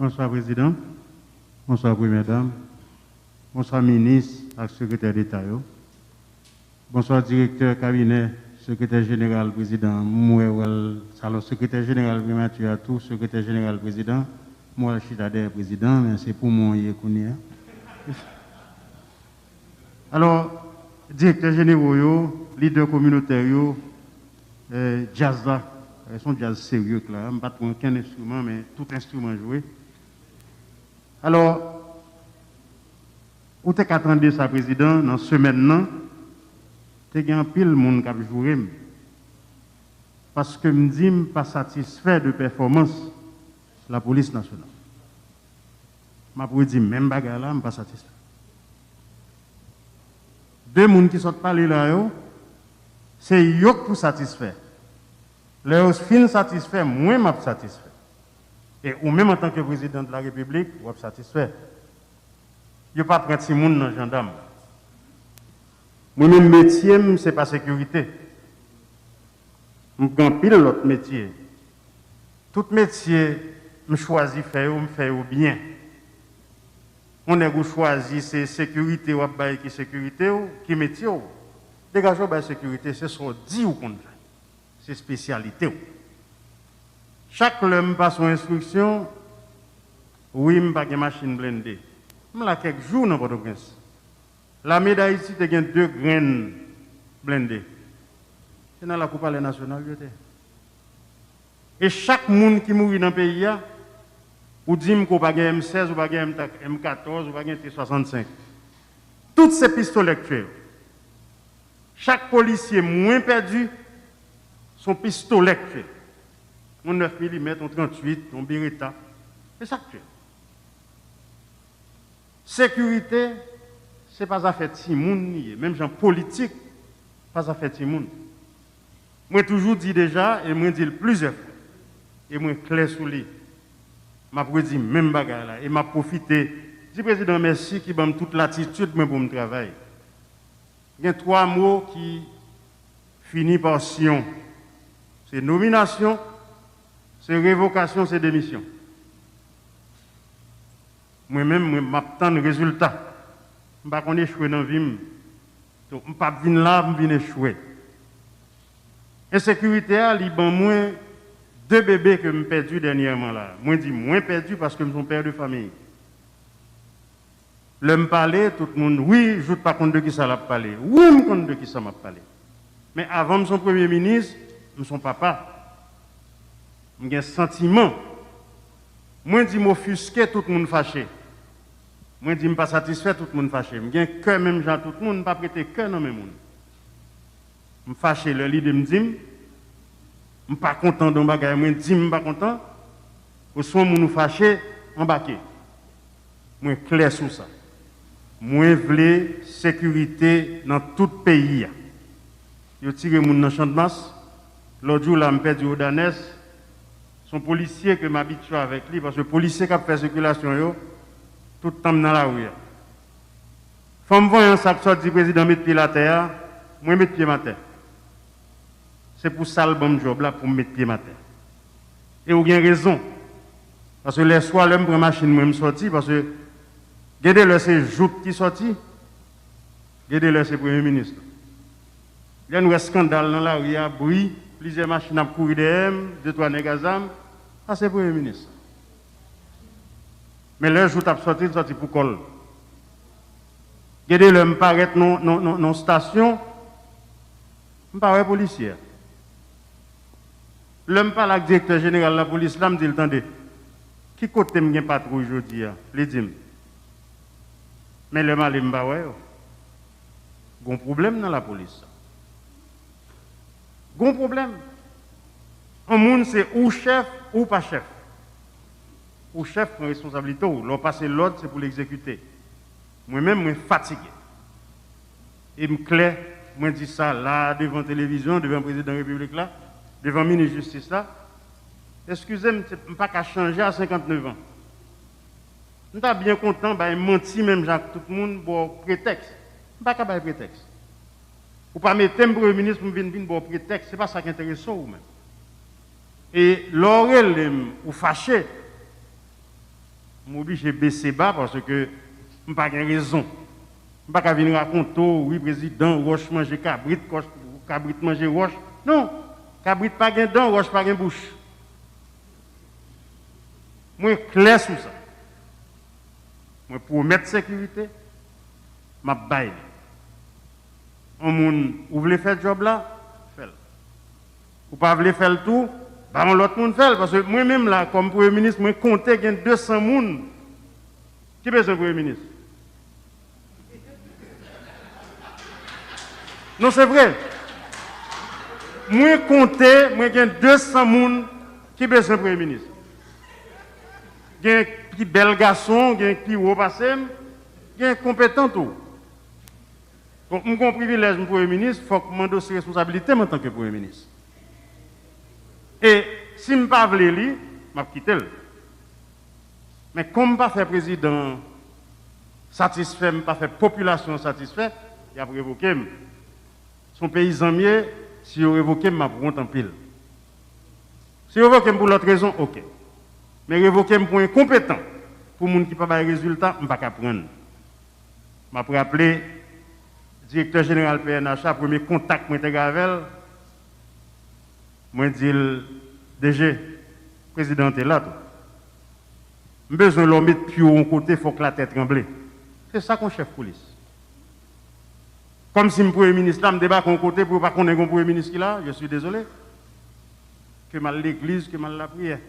Bonsoir, Président. Bonsoir, Première Dame. Bonsoir, Ministre et Secrétaire d'État. Bonsoir, Directeur Cabinet, Secrétaire Général, Président. Salon Secrétaire Général, Primature à tout, Secrétaire Général, Président. Moi, Chitader, Président, mais c'est pour moi, Yekounia. Alors, Directeur Général, leader communautaire, jazz là, ils sont jazz sérieux là, je ne pas aucun instrument, mais tout instrument joué. Alors, où est-ce qu'attendez ça, Président, dans ce semaine-là, il y a un pile de monde qui a joué. Parce que je ne suis pas satisfait de performance de la police nationale. Je peux dire, même bagarre là, je ne suis pas satisfait. Deux personnes qui sont parlés là, c'est eux pour satisfaire. Les fins satisfaits, moi, je suis satisfait. Et ou même en tant que président de la République, je suis satisfait. Je ne pas prendre si monde dans les gendarmes. Mon métier, ce n'est pas sécurité. Je prends pile l'autre métier. Tout métier, je choisis de faire bien. On a choisi c'est sécurité ou qui sécurité ou qui métier. Dégagez la sécurité, c'est ce qu'on dit ou qu'on fait. C'est spécialité. Chaque homme passe son instruction, oui, je n'ai pas de machine blindée. Je l'ai quelques jours dans Port-au-Prince. La médaille ici, il y a 2 graines blindées. C'est dans la Coupe nationale. Et chaque monde qui mourit dans le pays, ou dit qu'on n'a pas M16, ou pas M14, ou pas T65. Toutes ces pistolets actuels. Chaque policier moins perdu, son pistolet actuel. On 9 mm, on 38, on Beretta. C'est ça actuel. Sécurité, ce n'est pas affaire de Timoun, même gens politique, pas affaire de Timoun. Moi, toujours dit déjà, et moi, dis plusieurs fois, et moi, clair sous lui. Je dit même bagarre là, et m'a profité. Je dis, Président, merci qui m'a toute l'attitude pour mon travail. Il y a 3 mots qui finissent par Sion. C'est nomination, c'est révocation, c'est démission. Moi-même, je m'attends le résultat. Je ne vais pas échouer dans la vie. Je ne vais pas venir là, je vais échouer. Insécurité, il y a moins 2 bébés que je perdu dernièrement là. Moi, je dis moins perdu parce que je suis père de famille. Le me parler, tout le monde, oui, je ne pas compte de qui ça l'a parlé. Oui, je me compte de qui ça m'a parlé. Mais avant de son premier ministre, je suis papa. J'ai un sentiment. Moi, je dis m'offusquer, tout le monde fâché. Moi, je dis pas satisfait, tout le monde fâché. J'ai un cœur, même gens, tout le monde, pas prêter cœur dans mes monde. Je suis fâché, le leader me dit, je ne suis pas content de bagaille. Moi, je dis, je ne suis pas content. Au son, je suis fâché, embarqué. Moi, clair sur ça. Moi, je veux sécurité dans tout le pays. Je tire mon dans le champ de masse. L'autre jour, là, je perdu au Danès. Son policier que m'habitue avec lui, parce que le policier qui a fait circulation, tout le temps dans la rue. Faut me voir un sac sorti du président mettre pied à la terre, moi mettre pied à terre. C'est pour ça le bon job là, pour mettre pied à terre. Et vous avez raison. Parce que les soirs, je prends la machine, moi je sorti, parce que regardez-le, c'est Jout qui sorti, regardez-le, c'est le Premier ministre. Il y a un scandale dans la rue, il y a bruit, plusieurs machines à courir derrière, 2-3 négazam. Ah, c'est le Premier ministre. Mais là, je suis sorti pour col. Regardez, le me paraît non station, je me paraît policier. Le me parle avec le directeur général de la police, là, me dit, attendez, qui côté me gagne patrouille aujourd'hui? Les dit. Mais le mal, il me paraît, il y a un problème dans la police. Il y a un problème. Un monde, c'est ou chef ou pas chef. Ou chef prend responsabilité, ou l'on passe l'ordre, c'est pour l'exécuter. Moi-même, je suis fatigué. Et je suis clair, je dis ça là, devant la télévision, devant le président de la République là, devant le ministre de la Justice là. Excusez-moi, je ne peux pas changer à 59 ans. Je suis bien content, je menti même Jacques, tout le monde pour prétexte. Je ne peux pas prétexte. Ou pas mettre un premier ministre pour venir pour prétexte, ce n'est pas ça qui intéresse ou même. Et l'oreille ou fâché, Je suis obligé de baisser bas parce que je n'ai pas de raison. Je ne peux pas venir raconter, oui, président, Roche manger cabrit, cabrit manger Roche. Non, cabrit pas de dents, Roche pas de bouche. Moi, clair sur ça. Moi, pour mettre sécurité, je baille. Vous voulez faire le job là? Faites-le. Vous ne pouvez pas faire le tout? Bah, l'autre monde fait. Parce que moi-même, là, comme Premier ministre, je compte 200 personnes. Qui est besoin de Premier ministre? Non, c'est vrai. Moi, compter, moi, j'ai 200 personnes qui ont besoin de Premier ministre. Il y a un petit bel garçon, il y a un petit haut passé, il y a un compétent tout. Donc, je suis privilège de Premier ministre, il faut que je m'endosse responsabilité en tant que Premier ministre. Et si je ne veux pas aller, je vais quitter. Mais comme je ne pas faire président satisfait, je ne pas faire population satisfaite, il a révoqué. Son paysan mieux, si il révoqué, je vais prendre en pile. Si il révoqué pour l'autre raison, ok. Mais révoquer pour incompétent, pour les gens qui n'ont pas de résultat, je ne vais pas prendre. Je vais rappeler le directeur général PNHA, premier contact que j'ai avec elle. Je dis, DG, le président est là. Je besoin de l'homme mettre plus haut côté, il faut que la tête tremble. C'est ça qu'on chef police. Comme si le Premier ministre là me débat de côté pour ne pas qu'on ait un Premier ministre qui là, je suis désolé. Que mal l'église, que mal la prière.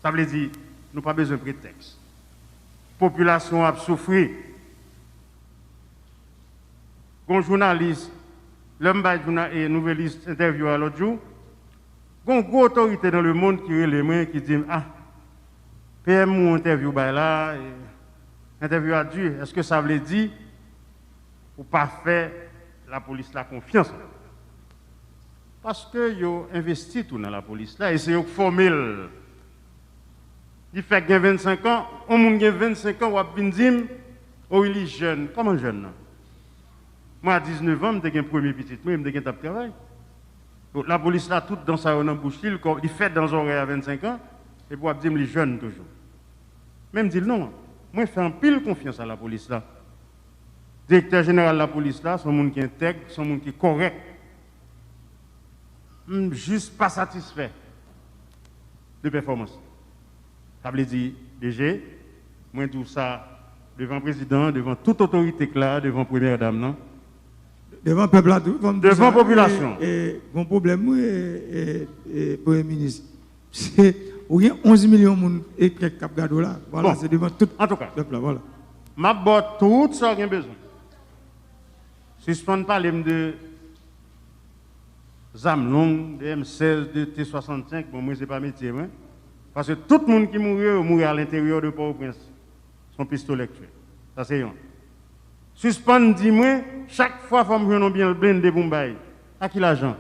Ça veut dire, nous n'avons pas besoin de prétexte. La population a souffert. Un journaliste, l'homme et nouvelliste interview à l'autre jour, il y a une grosse autorité dans le monde qui est les mains qui dit ah, PM ou interview là, interview à Dieu, est-ce que ça veut dire ou pas faire la police la confiance? Parce que yo investi tout dans la police là et c'est eux qui formel. Il fait que 25 ans, on monde 25 ans ou a dire oh il est jeune, comment jeune non? Moi à 19 ans, j'ai un premier petit, moi j'ai un travail. Donc la police là toute dans sa bouche, il fait dans oreilles à 25 ans et pour dire les jeunes toujours. Même dire non, moi je fais un pile confiance à la police là. Directeur général de la police là, son monde qui est intègre, son monde qui est correct. Juste pas satisfait de performance. Ça veut dire, DG, moi tout ça devant le président, devant toute autorité là, devant la première dame, non? Devant le peuple, devant la population. Et mon problème, et Premier ministre, c'est qu'il y a 11 millions de personnes et quelques cap gado là. Voilà, c'est devant tout en tout cas, le peuple. Voilà. Ma botte tout ça qu'il y a besoin. Suspendre parler de ZAM long, de M16, de T65, bon, moi, ce n'est pas métier. Hein? Parce que tout le monde qui mourit à l'intérieur de Port-au-Prince, son pistolet tué. Ça, c'est un. Suspendre, dis-moi, chaque fois, il faut me bien le blindé pour me à qui l'argent?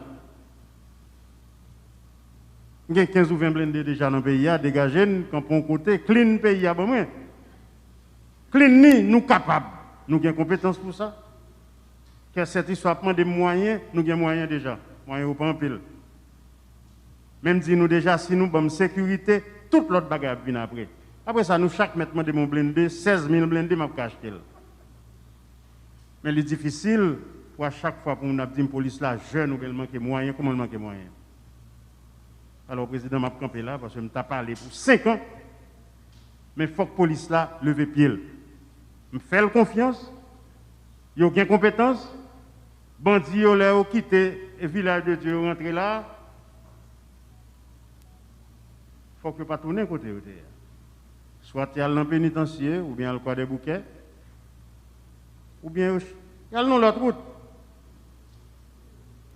Il y a 15 ou 20 blindés déjà dans le pays, dégagés, quand on côté, clean pays, bon, moi. Clean, nous capables. Nous avons compétence pour ça. Que cette histoire prend des moyens, nous avons moyens déjà. Moyens au en pile. Même si nous déjà, si nous avons sécurité, toute l'autre bagarre vient après. Après ça, nous, chaque mètre de mon blindé, 16 000 blindés, je vais acheter. Mais c'est difficile pour à chaque fois pour nous dire que la police là, jeune, ou manque de moyens, comment elle manque de moyens. Alors, le président m'a campé là parce que je m'ai parlé pour 5 ans. Mais il faut que la police là leve pied. Je me fais confiance. Il y a aucune compétence. Bandits ont quitté le village de Dieu, rentré là. Il faut que pas tourner côté. Soit il y a le pénitencier, ou bien le coin des bouquets, ou bien il y a l'autre route.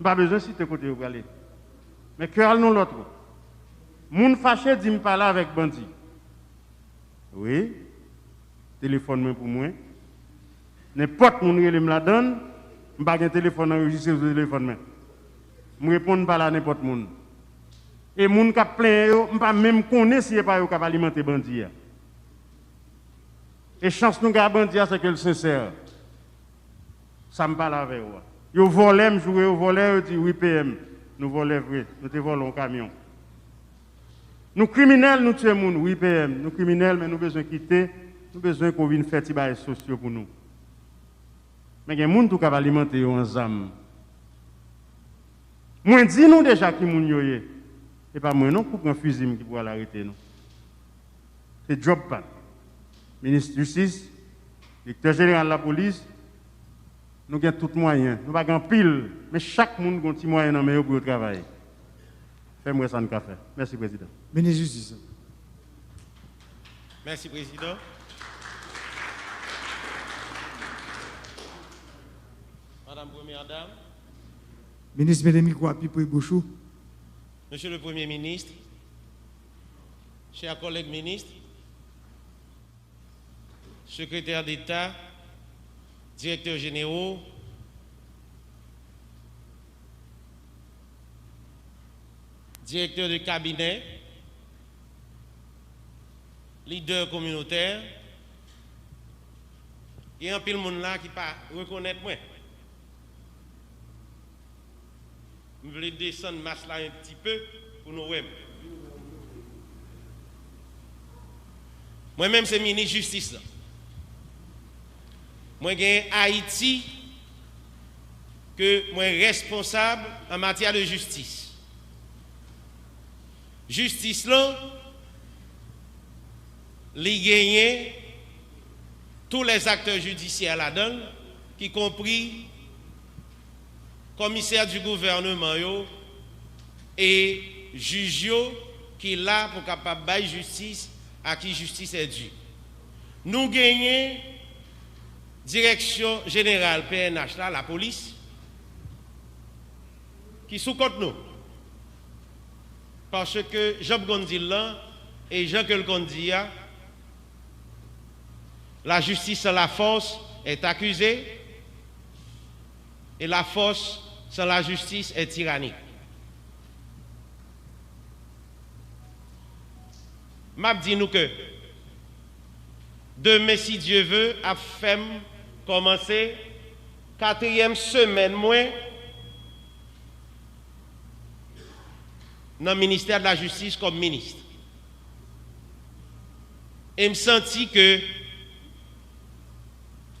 Pas besoin de citer côté où aller. Mais que y a l'autre route. Moun fâché dit me parler avec bandit. Oui. Téléphone pour moi. N'importe moun relé me la donne, m'pa un téléphone enregistré sur le téléphone. Je réponds pas à n'importe moun. Et moun qui plein yo, m'pa même connaît si pas yo capable alimenter bandit. Et chance nous gars bandit c'est que le sincère. Ça me parle avec vous. Yo volé, me jouer au volé, dit oui PM. Nous volons vrai, nous te volons un camion. Nous criminels, nous tuons moun, oui PM, nous criminels, mais nous besoin quitter, nous besoin qu'on vienne faire des bails sociaux pour nous. Mais il y a des gens qui peuvent alimenter en zam. Moi, dis-nous déjà qui moun yoye. Et pas moi non pour prendre un fusil qui pourra l'arrêter nous. C'est job pas. Ministre de Justice, directeur général de la police, nous avons tout moyen. Nous n'avons pas pile, mais chaque monde a un petit moyen pour travailler. Fais-moi ça, nous faire. Merci, Président. Ministre de Justice. Merci, Président. Madame Première Dame. Ministre Médémi Kouapi pour Bouchou. Monsieur le Premier ministre, chers collègues ministres, secrétaire d'État, directeurs généraux, directeurs de cabinet, leaders communautaires, il y a un pile de monde là qui ne pas reconnaître moi. Je voulais descendre masse là un petit peu pour nous voir. Moi-même, c'est ministre de Justice. Là. Moi, j'ai Haïti que moi responsable en matière de justice. Justice là, les gagnés, tous les acteurs judiciaires là-dedans, y compris commissaire du gouvernement yo, et juge qui est là pour capable de justice à qui justice est due. Nous gagnons direction générale PNH là, la police, qui sous-compte nous. Parce que Jean Gondil là et Jean Gondil, la justice sans la force est accusée et la force sans la justice est tyrannique. M'a dit nous que demain, si Dieu veut, a fait commencer 4e semaine moins dans le ministère de la Justice comme ministre. Et me senti que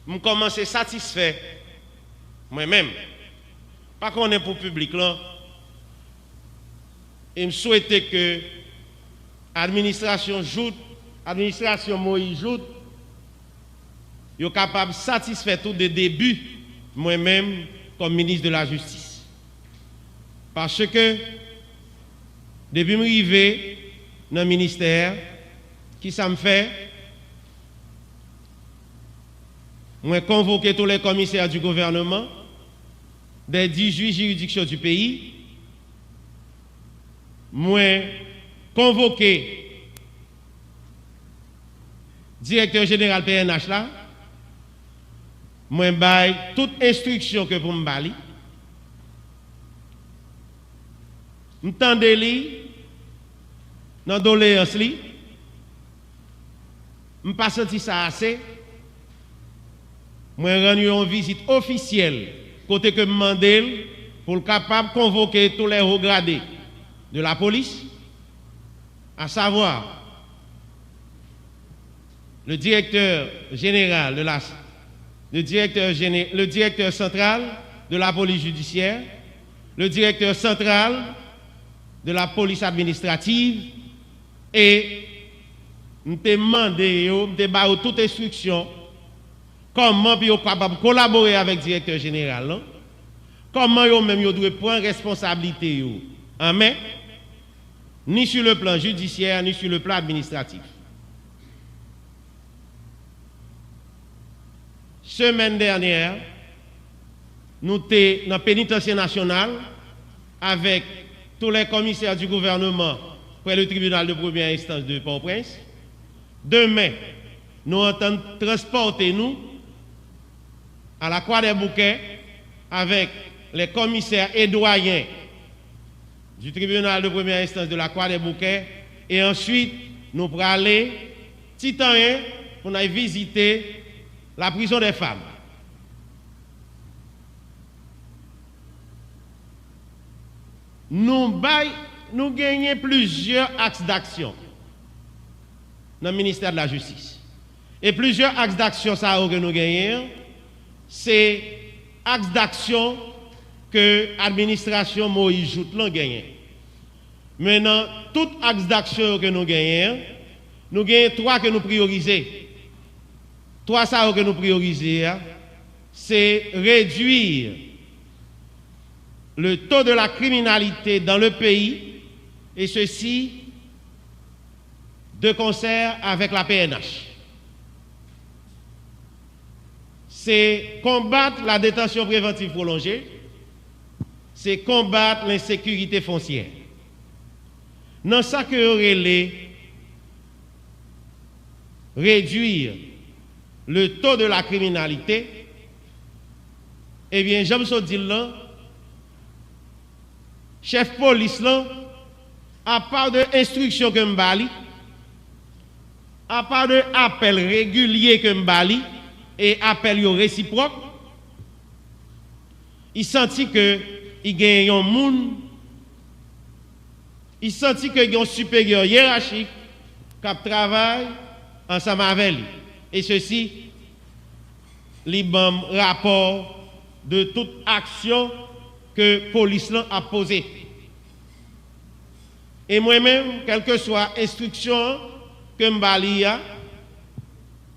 je commence satisfait moi-même. Pas qu'on est pour le public là. Et me souhaitais que l'administration Moïse joute, est capable de satisfaire tout de début moi-même comme ministre de la Justice. Parce que depuis que je suis arrivé dans le ministère, qui ça me fait? Moi convoqué tous les commissaires du gouvernement, des 18 juridictions du pays. Moi convoqué directeur général PNH là. Moi bail toute instruction que pour me bali. M'tendez li dans doléance li. M'pas senti ça assez. Moi rendu une visite officielle côté que demandé pour le capable convoquer tous les hauts gradés de la police, à savoir le directeur général de la le directeur central de la police judiciaire, le directeur central de la police administrative et nous demandé toute instruction comment vous êtes capable de collaborer avec le directeur général, non? Comment vous même doit prendre responsabilité en main, ni sur le plan judiciaire, ni sur le plan administratif. Semaine dernière, nous étions dans le pénitencier national avec tous les commissaires du gouvernement près le tribunal de première instance de Port-au-Prince. Demain, nous entendons transporter nous à la Croix des Bouquets avec les commissaires et doyens du tribunal de première instance de la Croix des Bouquets et ensuite nous pourrons aller Titanien pour aller visiter la prison des femmes. Nous baillons nous gagnons plusieurs axes d'action dans le ministère de la Justice. Et plusieurs axes d'action ça que nous gagnons, c'est axes d'action que l'administration Moïse Joutlan gagne. Maintenant, tout axe d'action que nous gagnons 3 que nous priorisons. 3 ça que nous priorisons, c'est réduire le taux de la criminalité dans le pays, et ceci de concert avec la PNH. C'est combattre la détention préventive prolongée, c'est combattre l'insécurité foncière. Dans ça que relève réduire le taux de la criminalité, eh bien, j'aime ça dire là, chef police là, à part de instructions que m'bali, à part de appels réguliers que m'bali et appels réciproques, il sentit que il gagne un monde, il sentit que il y a un supérieur hiérarchique qui travaille ensemble avec lui. Et ceci, les bons rapport de toute action que la police a posée. Et moi-même, quelle que soit l'instruction que je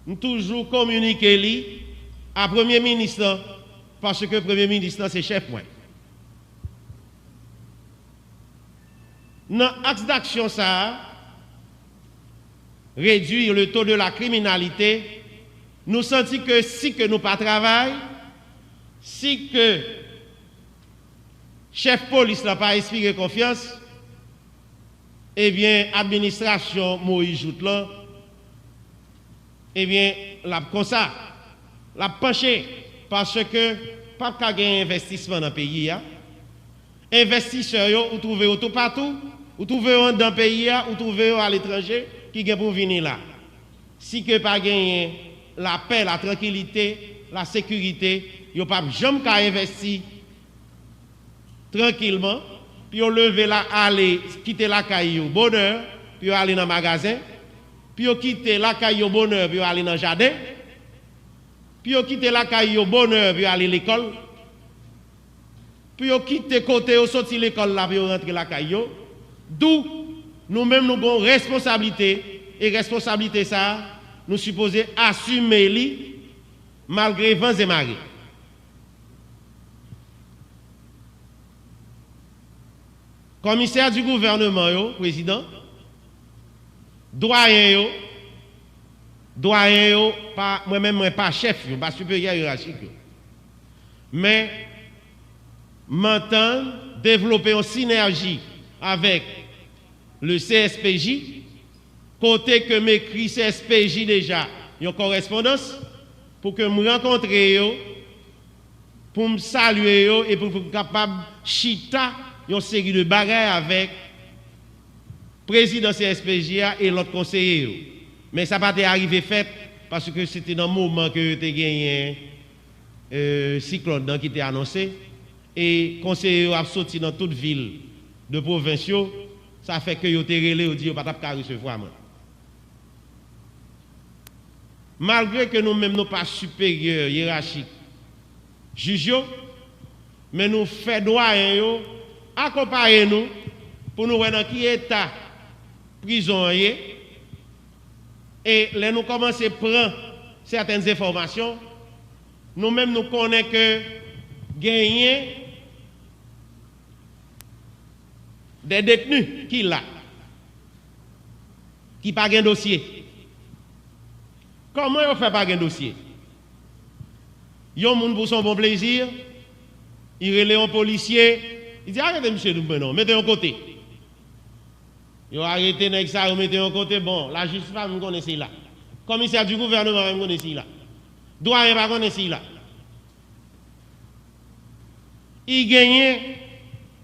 vais toujours communiquer à Premier ministre, parce que le Premier ministre, c'est chef. Moi. Dans l'axe d'action, ça, réduire le taux de la criminalité, nous sentons que si que nous pas travaillons, si que chef police n'a pas inspiré confiance, eh bien, administration Moïse Joutlan, eh bien, la comme ça, la penché, parce que pas qu'à gagner investissement dans le pays. Investisseurs, vous trouvez tout partout, vous trouvez dans le pays, vous trouvez à l'étranger, qui vient pour venir là. Si que pas gagner la paix, la tranquillité, la sécurité, vous pas jamais qu'à investir tranquillement, puis vous lever là, aller quitter la caille au bonheur, puis aller dans le magasin, puis vous quitter la caille au bonheur, puis aller dans le jardin, puis vous quitter la caille au bonheur, puis aller à l'école, puis vous quitter côté, vous sortir l'école là, puis vous rentrer la caille. D'où nous-mêmes nous avons responsabilité, et responsabilité ça, nous supposons assumer li malgré vents et marées. Commissaire du gouvernement, yo, président, doyen, pas moi-même pas chef, pas supérieur hiérarchique. Mais maintenant, développer une synergie avec le CSPJ, côté que m'écrit CSPJ déjà, une correspondance, pour que me rencontre pour me saluer et pour être capable de chita une série de bagages avec le président CSPJ et l'autre conseiller. Mais ça n'a pas arrivé fait parce que c'était dans le moment que tu as gagné cyclone qui était annoncé et le conseiller a sorti dans toute ville de provinciaux. Ça fait que vous avez relé, vous dites, vous n'avez pas recevoir. Malgré que nous-mêmes nous pas supérieurs hiérarchiques, jugeons, mais nous faisons droit accompagner nous pour nous voir dans quel état prison et là nous commençons à prendre certaines informations, nous-mêmes nous connaissons que gagner des détenus qui là, qui pas un dossier. Comment on fait pas un dossier? Yon moun pour son bon plaisir, il relève un policier, il dit arrêtez monsieur non, mettez un côté. Yon arrêté nèg ça, mettez un côté, bon, la justice pas me connaît là. Commissaire du gouvernement me connaît là. Doyen pas connaît là. Il gagne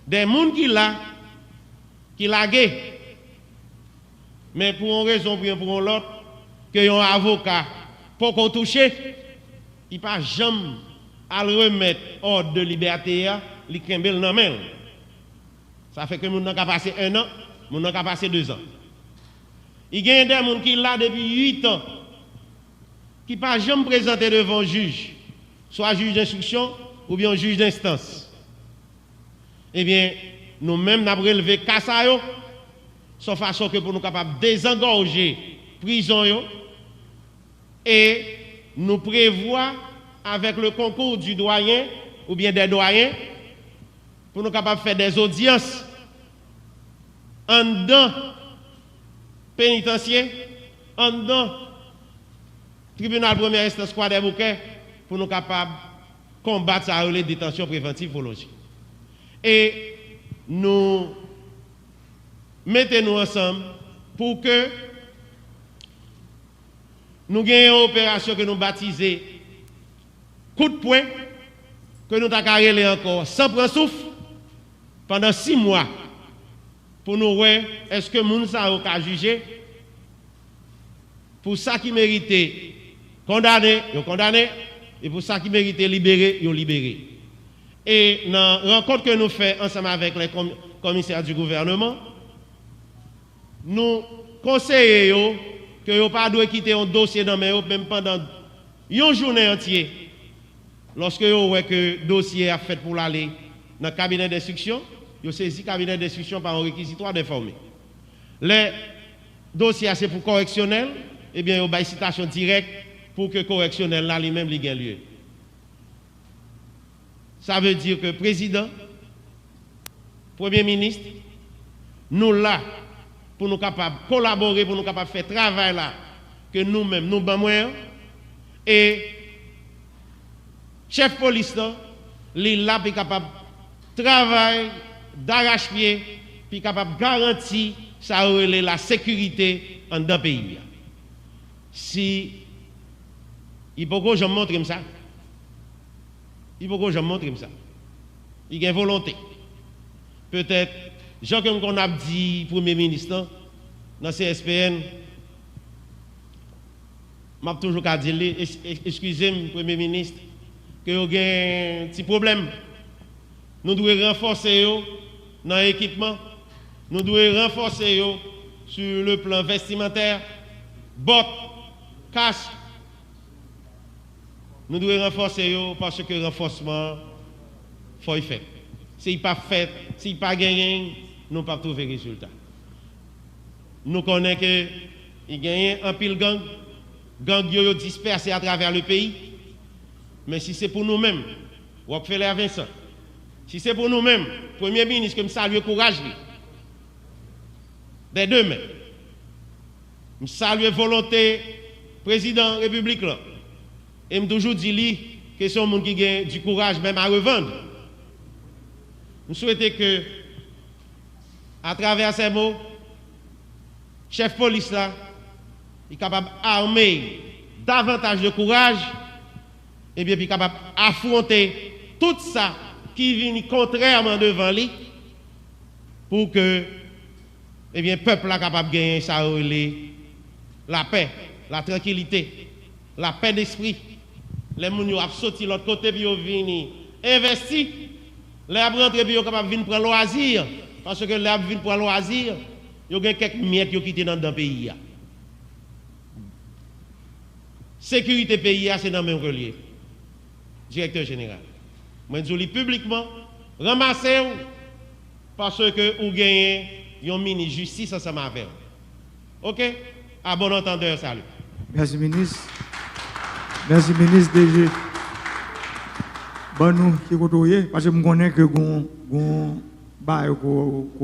des moun qui là qui lagué. Mais pour une raison ou pour l'autre, que un avocat pour qu'on touche, il pas jamais à le remettre hors de liberté, il kembel nan men. Ça fait que nous n'avons qu'à passer 1 an, nous n'avons qu'à passer 2 ans. Il y a des gens qui sont là depuis 8 ans, qui ne sont jamais présentés devant un juge, soit juge d'instruction ou bien juge d'instance. Eh bien, nous-mêmes, nous avons relevé Kassayo, de façon que pour nous capables de désengorger la prison et nous prévoir avec le concours du doyen ou bien des doyens pour nous capables de faire des audiences en dedans pénitentiaire, en dedans tribunal première instance Croix des Bouquets pour nous capables de combattre ça les détentions préventives volontaires. Et nous mettons-nous ensemble pour que nous ayons une opération que nous baptisons coup de poing, que nous avons encore sans prendre souffle pendant 6 mois pour nous voir est-ce que nous avons jugé pour ça qui méritait condamné, et pour ça qui méritait libéré, ils ont libéré. Et dans la rencontre que nous faisons ensemble avec les commissaires du gouvernement, nous conseillons que vous ne pas quitter un dossier dans mes même pendant une journée entière. Lorsque vous voyez que le dossier est fait pour aller dans le cabinet d'instruction, vous saisissez le cabinet d'instruction par un réquisitoire d'informer. Les dossiers c'est pour correctionnel, eh bien, vous avez une citation directe pour que le correctionnel là lui-même ait lieu. Ça veut dire que le président, Premier ministre, nous là pour nous capables de collaborer, pour nous capables de faire travail là, que nous-mêmes, nous avons et chef police là, il là est capable de travailler d'arrache-pied, puis capable de garantir ça la sécurité en dans le pays. Si il faut que je montre ça, il faut que je montre ça. Il y a une volonté. Peut-être, Jean comme on a dit Premier ministre dans CSPN, je vais toujours dire, excusez-moi, Premier ministre, que vous avez un petit problème. Nous devons renforcer dans l'équipement, nous devons renforcer sur le plan vestimentaire, bottes, casques. Nous devons renforcer parce que le renforcement, il faut y faire. S'il n'est pas fait, s'il n'est pas gagné, nous ne pouvons pas trouver résultat. Nous connaissons qu'il y a un pile gang dispersé à travers le pays. Mais si c'est pour nous-mêmes, Rockefeller Vincent, si c'est pour nous-mêmes, Premier ministre, que nous saluons le courage, des deux mains, nous saluons la volonté président de la République, là, et je toujours dit que c'est un monde qui a du courage même à revendre. Nous souhaitons que, à travers ces mots, chef police là, est capable d'armer davantage de courage et bien capable d'affronter tout ça qui vient contrairement devant lui pour que le peuple soit capable de gagner ça, la paix, la tranquillité, la paix d'esprit. Les gens ont sorti de l'autre côté et ils viennent investir. Les gens rentrent et ils sont capables de venir prendre loisir. Parce que les gens viennent prendre loisir, ils ont quelques miettes qui ont quitté dans le pays. Sécurité pays, c'est dans le même relief. Directeur général. Moi, je dis publiquement, ramassez-vous parce que vous gagnez un mini-justice ensemble avec vous. OK? À bon entendeur, salut. Merci, ministre. Merci, ministre DG. Bon, nous, qui côtoyez, parce que je connais que vous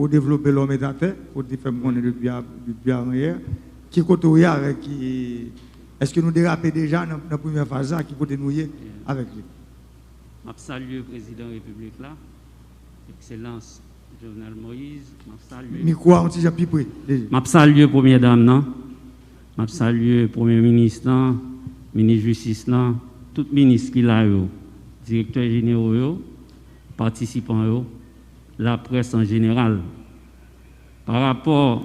développez l'homme et la terre, pour faire depuis hier, qui côtoyez avec qui. Est-ce que nous dérapons déjà dans la première phase qui peut nous avec lui? Je salue le président de la République là, Excellence Jovenel Moïse. Je salue la première dame, je salue le premier ministre, ministre de la Justice, tout ministre qui là, directeur général, participants, la presse en général. Par rapport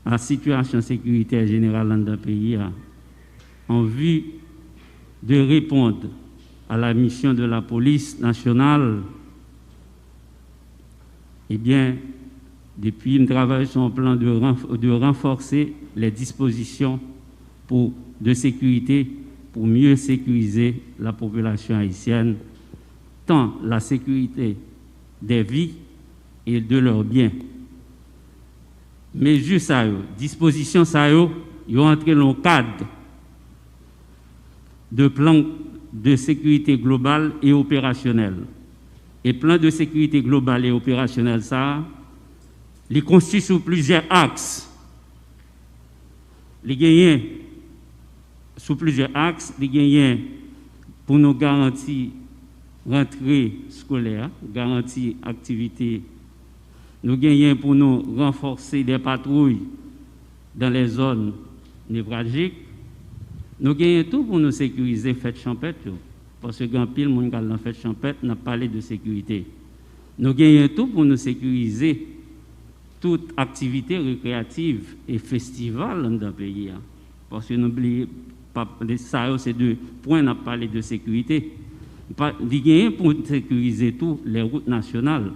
à la situation sécuritaire générale dans le pays, en vue de répondre à la mission de la police nationale Eh bien, depuis, nous travaillons sur un plan de renforcer les dispositions de sécurité pour mieux sécuriser la population haïtienne, tant la sécurité des vies et de leurs biens. Mais juste ça, disposition ça, ils ont entré dans le cadre de plan de sécurité globale et opérationnelle. Et plan de sécurité globale et opérationnelle, ça, il constitue sur plusieurs axes. Les gagnants sous plusieurs axes, les gagnants pour nous garantir rentrée scolaire, garantir activité. Nous gagnons pour nous renforcer des patrouilles dans les zones névralgiques. Nous gagnons tout pour nous sécuriser fête champêtre. Parce que quand pile monde dans fête champêtre n'a parlé de sécurité. Nous gagnons tout pour nous sécuriser toute activité récréative et festival dans le pays. Parce que n'oubliez pas, ça c'est deux points, n'a parlé de sécurité. Nous gagnons pour sécuriser tout les routes nationales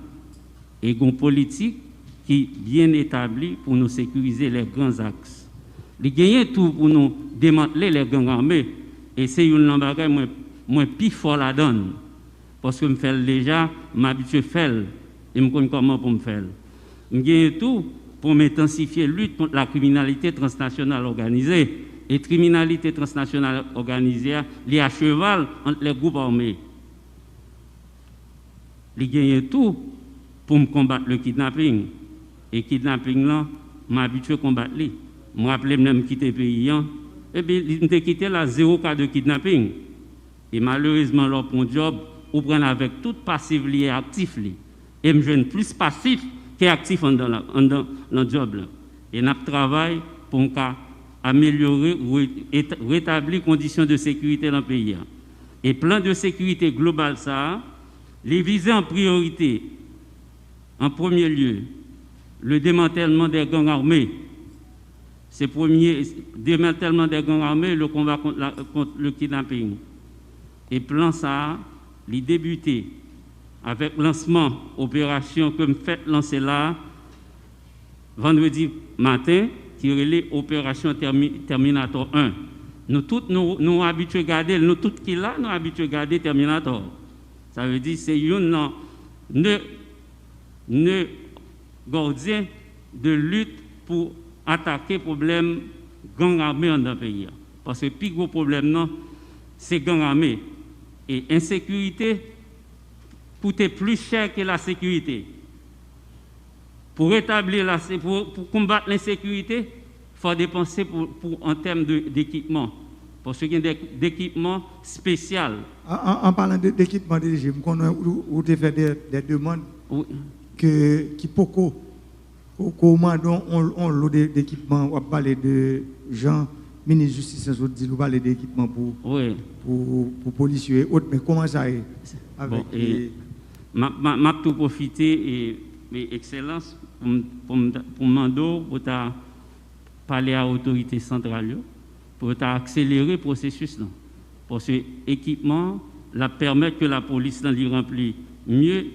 et une politique qui est bien établie pour nous sécuriser les grands axes. Nous gagnons tout pour nous démanteler les gangs armés et c'est une bagaille moins plus fort la donne parce que je fais déjà, je m'habitue à faire et je connais comment pour me faire. Nous gagnons tout pour intensifier la lutte contre la criminalité transnationale organisée. Et criminalité transnationale organisée, les à cheval entre les groupes armés. Nous gagnons tout pour me combattre le kidnapping. Et kidnapping là, je m'habitue à combattre. Je me rappelle même quitter le pays. Et bien, je quitté là 0 cas de kidnapping. Et malheureusement, leur bon job, ou prendre avec tout passif lié actif. Et je suis plus passif qu'actif dans le job. Et nous travaillons pour améliorer ou rétablir les conditions de sécurité dans le pays. Et plan de sécurité global, ça, les viser en priorité, en premier lieu, le démantèlement des gangs armés. C'est le premier démantèlement des gangs armés, le combat contre le kidnapping. Et plan ça, les débuter avec lancement opération comme fait lancer là vendredi matin qui relève opération Terminator 1. Nous tous nous habitués à garder, nous tous qui là nous habitués à garder Terminator. Ça veut dire c'est un gardien de lutte pour attaquer problème gang armé dans le pays. Parce que le plus gros problème non, c'est gang armé et insécurité coûte plus cher que la sécurité. Pour combattre l'insécurité, il faut dépenser en termes d'équipement. Parce qu'il y a des équipements spéciaux. En parlant d'équipement de régime, vous avez fait des demandes qui beaucoup on l'eau d'équipement, on va parler de Jean, ministre de Justice, on va parler d'équipement pour policiers et autres, mais comment ça est avec m'a tout profité et excellence pour demander pour parler à l'autorité centrale pour accélérer le processus là. Parce que l'équipement permet que la police lui remplit mieux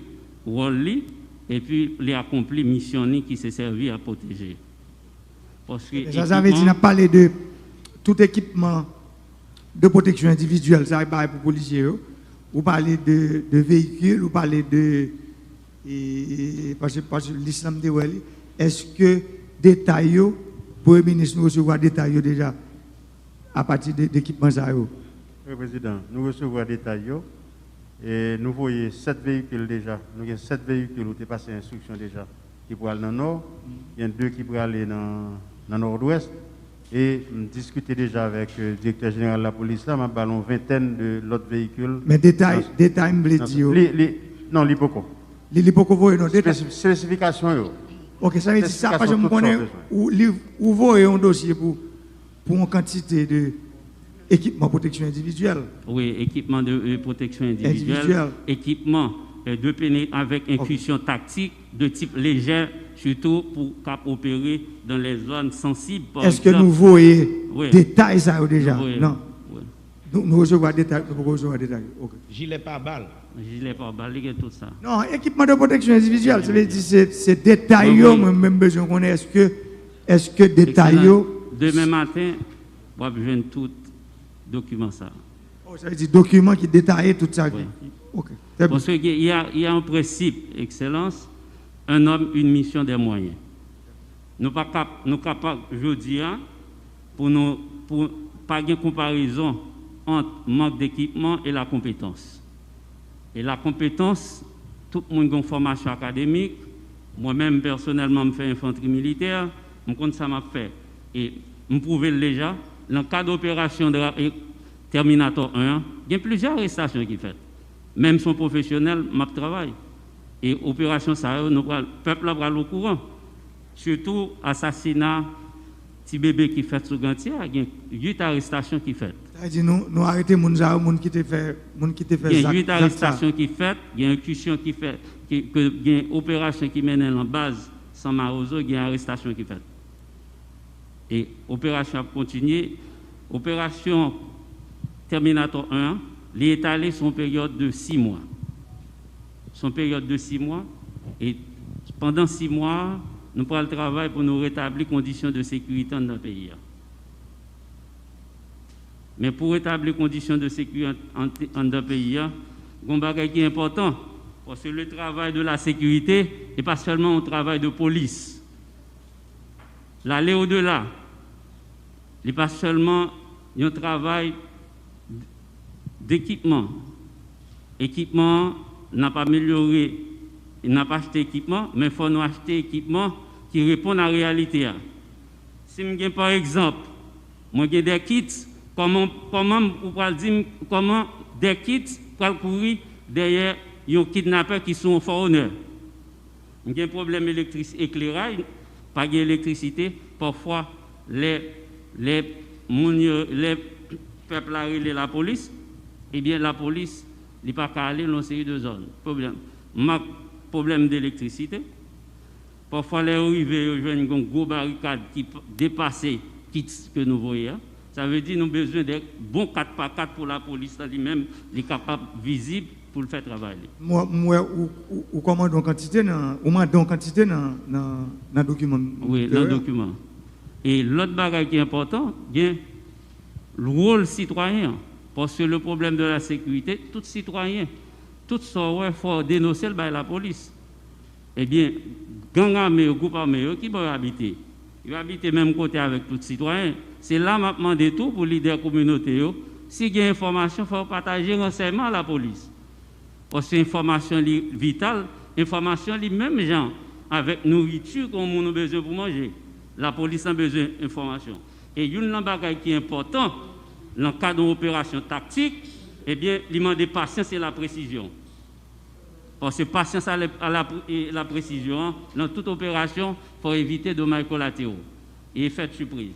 le rôle et puis les accomplit mission qui s'est servi à protéger. Parce que ça veut dire qu'on a parlé de tout équipement de protection individuelle, ça va pour les policiers. Vous parlez de véhicules, vous parlez de... parce que l'islam de Wali, est-ce que détail, pour le ministre, nous recevons des détails déjà à partir d'équipements ça? Oui, Président, nous recevons des détails et nous voyons 7 véhicules déjà. Nous avons 7 véhicules où tu passé l'instruction déjà qui pourraient aller dans le nord, il y a 2 qui pourraient aller dans le nord-ouest. Et discuter déjà avec le directeur général de la police, là, je ballon vingtaine de l'autre véhicule. Mais détail, me dire. Non, l'hypoco. L'hypoco, vous non, détail. Spécification. Ok, ça veut dire ça, parce que je connais où vous voyez un dossier pour une quantité d'équipement de protection individuelle. Oui, équipement de protection individuelle. Équipement avec incursion tactique de type léger, surtout pour opérer dans les zones sensibles. Est-ce que nous voyons détails ça déjà? Oui, non. Oui. Nous recevons des détails, nous recevons des détails. OK. Gilet par balle. Gilet par balle, il y a tout ça. Non, équipement de protection individuelle, ça veut dire c'est détail, même besoin qu'on ait. Est-ce que détail. Demain matin, on va besoin de tout document ça. Oh, ça veut dire document qui détaille tout ça. Oui. OK. Parce qu'il y a un principe, excellence, un homme, une mission, des moyens. Nous sommes capables, je dis, pour pas de comparaison entre manque d'équipement et la compétence. Et la compétence, tout le monde a une formation académique. Moi-même, personnellement, je fais infanterie militaire. Je compte ça m'a fait. Et je prouve déjà, dans le cadre d'opération de Terminator 1, il y a plusieurs arrestations qui sont faites. Même son professionnel, m'a travail. Et opération ça, le peuple a au courant. Surtout assassinat, petit bébé qui fait sous gantier, il y a 8 arrestations qui fait. C'est-à-dire nous arrêtons les gens qui te fait il y a 8 arrestations qui fait, il y a une incursion qui fait, il y a une opération qui mène en base sans Marozo, il y a une arrestation qui fait. Et opération a continué. Opération Terminator 1, il est étalé sur une période de 6 mois. Son période de 6 mois. Et pendant 6 mois, nous prenons le travail pour nous rétablir les conditions de sécurité dans le pays. Mais pour rétablir les conditions de sécurité dans le pays, il y a un bagage qui est important. Parce que le travail de la sécurité n'est pas seulement un travail de police. L'aller au-delà, il n'est pas seulement un travail d'équipement. Équipement n'a pas amélioré, il n'a pas acheté équipement, mais il faut nous acheter équipement qui répond à la réalité. Si je par exemple, moi j'ai des kits, comment des kits pour courir derrière les kidnappeurs qui sont au fort honneur. Il y a un problème éclairage, pas d'électricité, parfois les peuples arrivent la police, eh bien la police n'est pas qu'à aller dans une série de zones. Problème d'électricité. Parfois, les arrivées, il y a une grosse barricade qui dépasse que nous voyons. Ça veut dire que nous avons besoin de bons 4x4 pour la police, lui-même, les capables visibles pour le faire travailler. Moi, ou commande en quantité dans le document. Oui, dans le document. Et l'autre bagage qui est important, c'est le rôle citoyen. Parce que le problème de la sécurité, tout citoyen, tout ça, il faut dénoncer la police. Eh bien, gang armé, groupe armé, qui va habiter? Il va habiter même côté avec tout citoyen. C'est là que je demande tout pour les leaders communautaires. S'il y a une information, il faut partager renseignement à la police. Parce que c'est une information vitale, information même gens avec nourriture qu'on a besoin pour manger. La police a besoin d'informations. Et une chose qui est importante, dans le cadre d'une opération tactique, eh bien, l'élément de patience et la précision. Parce que patience et la précision, dans toute opération, il faut éviter dommages collatéraux et effets de surprise.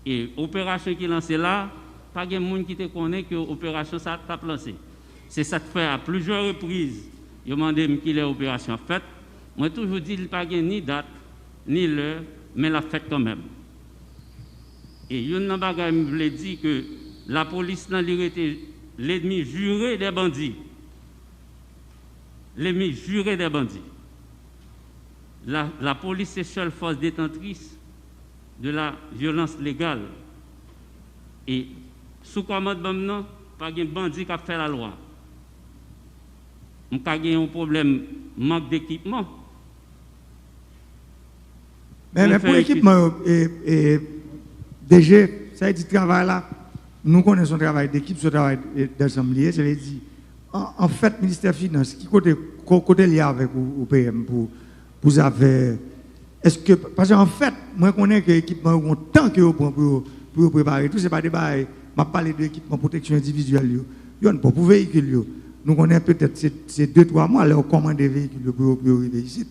Et l'opération qui est lancée là, pas de monde qui te connaît que l'opération ça t'a lancée. C'est ça que fait à plusieurs reprises. Je me demande qui est l'opération faite. Moi, toujours dit qu'il n'y a pas ni date, ni l'heure, mais la fête quand même. Et il y a une chose qui me dit que la police n'a été l'ennemi juré des bandits. L'ennemi juré des bandits. La police est seule force détentrice de la violence légale. Et sous commande de pas de bandit qui a fait la loi. On a un problème manque d'équipement. Mais pour l'équipement, DG, ça a dit travail là, nous connaissons le travail d'équipe, ce travail d'assemblée, je l'ai dit. En fait, le ministère des Finances, qui côté lié avec le PM pour ça faire. Est-ce que, parce qu'en fait, moi, je connais que l'équipement, tant que pour préparer tout, ce n'est pas des bails. Je parle de l'équipement protection individuelle. Il y a pour véhicule. Nous connaissons peut-être ces 2-3 mois, là, on commande des véhicules pour arriver ici.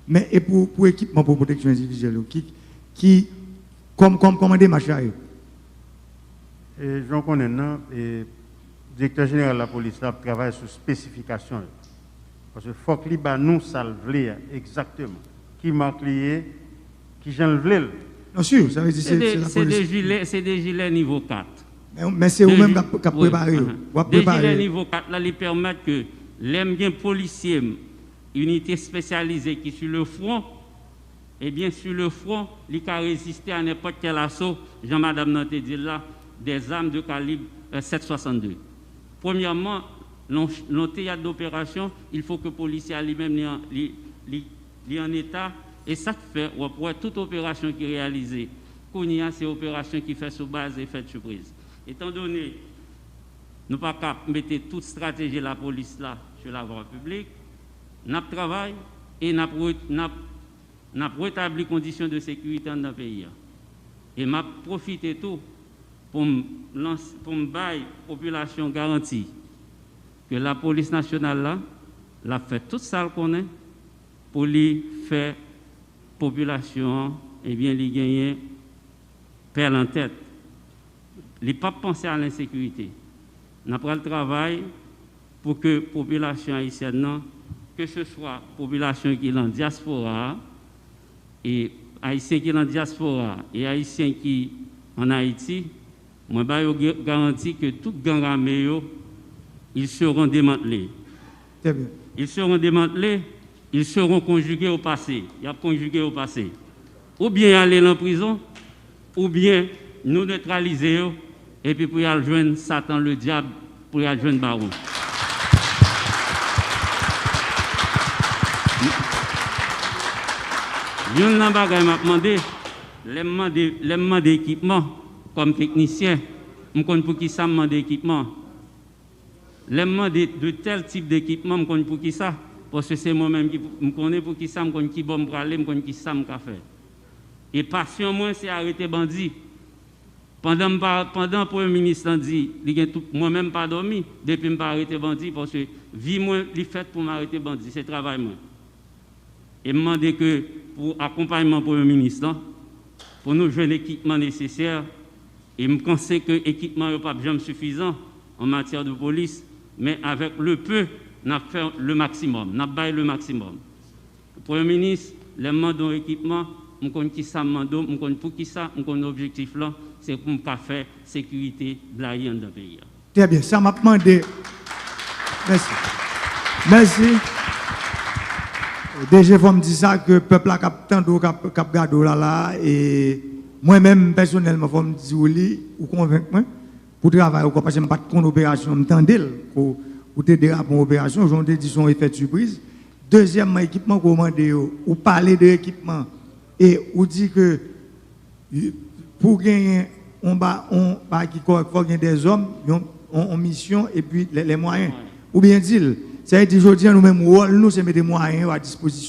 Mais et pour équipement pour protection individuelle, qui commander machin. Et j'en connais, non, et le directeur général de la police là, travaille sur spécification. Parce qu'il faut que nous salver exactement. Qui manque lié, qui j'en le. Bien sûr, ça veut dire c'est des gilets niveau 4. Mais c'est vous-même qui préparé. Déjà, le niveau 4, là, ils permettent que les bien policiers, unité spécialisée qui sur le front, et bien sur le front, ils peuvent résister à n'importe quel assaut, Jean-Madame Nante dit là, des armes de calibre 7,62. Premièrement, dans théâtre d'opération, il faut que le policier lui-même soit en état. Et ça fait, pour toute opération qui est réalisée, c'est une opération qui fait sur base d'effet de surprise. Étant donné, nous ne pouvons pas mettre toute stratégie de la police là sur la voie publique, nous travaillons et nous rétabli les conditions de sécurité dans le pays. Et je profite tout pour me bailler la population garantie que la police nationale là, l'a fait tout ça qu'on est pour lui faire population et bien les gagner perdre en tête. Les pas penser à l'insécurité. Nous avons le travail pour que la population haïtienne, que ce soit la population qui est en diaspora, et haïtiens qui sont en diaspora et haïtiens qui sont en Haïti, moi je garantis que tout gang armé, ils seront démantelés. Ils seront démantelés, ils seront conjugués au passé. Ils sont conjugués au passé. Ou bien aller en prison, ou bien nous neutraliser et puis pour y aller joindre Satan, le diable, pour y aller joindre Baron. Je m'a demandé, les d'équipement comme technicien, je connais pour qui ça me demande d'équipement. Les de tel type d'équipement, je connais pour qui ça, parce que c'est moi-même qui me connais pour qui ça, je connais qui bon me aller, je connais qui ça me faire. Et passion moi c'est arrêter bandit. Pendant que le Premier ministre dit, moi-même pas dormi depuis que je arrêter bandit parce que vie moi li fait pour m'arrêter bandit, c'est travail moi. Et me demander que pour accompagnement Premier ministre, pour nous jouer l'équipement nécessaire, et me penser que l'équipement n'est pas jamais suffisant en matière de police, mais avec le peu, nous avons fait le maximum, nous avons baillé le maximum. Le Premier ministre, les mandats d'équipement, je connais qui ça mando, je connais pour qui ça, je connais l'objectif là, c'est pour ne pas faire sécurité de la dans le pays. Très bien, ça m'a demandé. Merci. Merci. Déjà, il faut me dire ça que le peuple a gardé là et moi-même, personnellement, il faut me dire ou convaincre pour travailler, parce que je n'ai pas de opération, je m'entendais pour t'aider à une opération, j'en ai dit son effet de surprise. Deuxièmement, équipement commandé, ou parler de l'équipement et ou dit que pour gagner, il faut gagner des hommes en mission et puis les moyens. Ou bien dire, ça a été aujourd'hui, nous-mêmes, nous, c'est mettre des moyens à disposition.